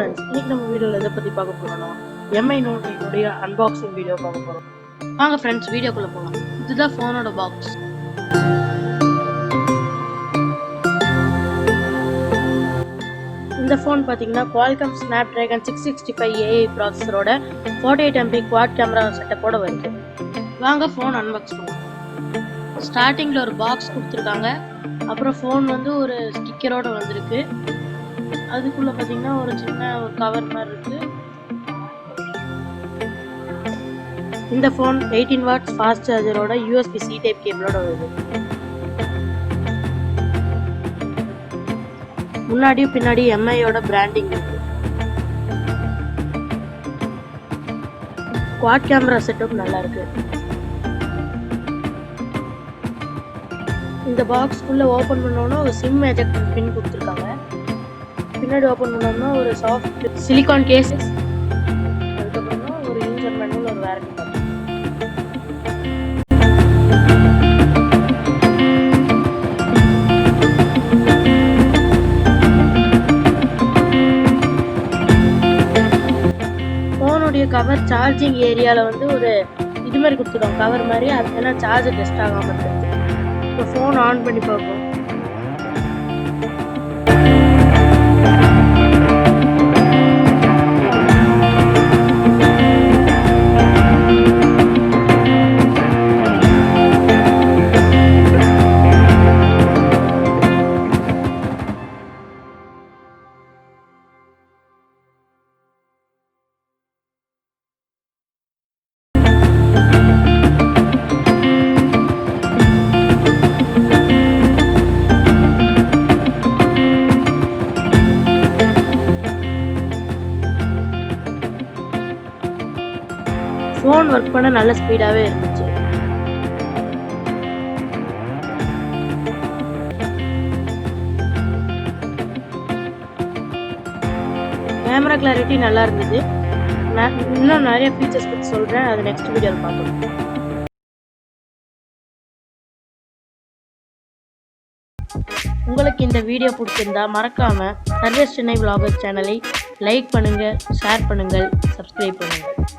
friends, இன்னைக்கு நம்ம வீடியோல எதை பத்தி பார்க்க போறோம்னா MI Note 8 உடைய அன்பாக்சிங் வீடியோ பார்க்க போறோம். வாங்க फ्रेंड्स வீடியோக்குள்ள போலாம். இதுதான் ஃபோனோட பாக்ஸ். இந்த ஃபோன் பாத்தீங்கன்னா Qualcomm Snapdragon 665 AI ப்ராசஸரோட 48MP குவாட் கேமரா செட்டப்போட வருது. வாங்க ஃபோன் அன்பாக்ஸ் பண்ணலாம். ஸ்டார்டிங்ல ஒரு பாக்ஸ் கொடுத்துருக்காங்க. அப்புறம் ஃபோன் வந்து ஒரு ஸ்டிக்கரோட வந்திருக்கு. அதுக்குள்ள பாத்தீங்கன்னா ஒரு சின்ன ஒரு கவர் மாதிரி இருக்கு. இந்த ஃபோன் 18 வாட்ஸ் ஃபாஸ்ட் சார்ஜரோட USB-C டைப் கேபிளோட வருது. முன்னாடியும் பின்னாடி MIயோட பிராண்டிங் இருக்கு. குவாட் கேமரா செட்டப் நல்லா இருக்கு. இந்த பாக்ஸ்க்குள்ள ஓபன் பண்ணோம்னா ஒரு சிம் எஜெக்டர் பின் கொடுத்துருக்காங்க. பின்னாடி ஓபன் பண்ணோம்னா ஒரு சாஃப்ட் சிலிகான் கேஸ், அதுக்கப்புறமா ஒரு யூசர் மேனுவல், ஒரு வாரண்டி கார்டு. ஃபோனுடைய கவர் சார்ஜிங் ஏரியால வந்து ஒரு இது மாதிரி கொடுத்துருக்கோம், கவர் மாதிரி. அது ஏன்னா சார்ஜர் டெஸ்ட் ஆகாம இருக்கு. இப்போ ஃபோன் ஆன் பண்ணி பார்ப்போம். ஃபோன் ஒர்க் பண்ண நல்ல ஸ்பீடாகவே இருந்துச்சு. கேமரா கிளாரிட்டி நல்லா இருந்தது. நான் இன்னும் நிறைய ஃபீச்சர்ஸ் பற்றி சொல்கிறேன், அது நெக்ஸ்ட் வீடியோவில் பார்க்கலாம். உங்களுக்கு இந்த வீடியோ பிடிச்சிருந்தா மறக்காம சர்வேஷ் சென்னை vlogger சேனலை லைக் பண்ணுங்க, ஷேர் பண்ணுங்க, சப்ஸ்கிரைப் பண்ணுங்க.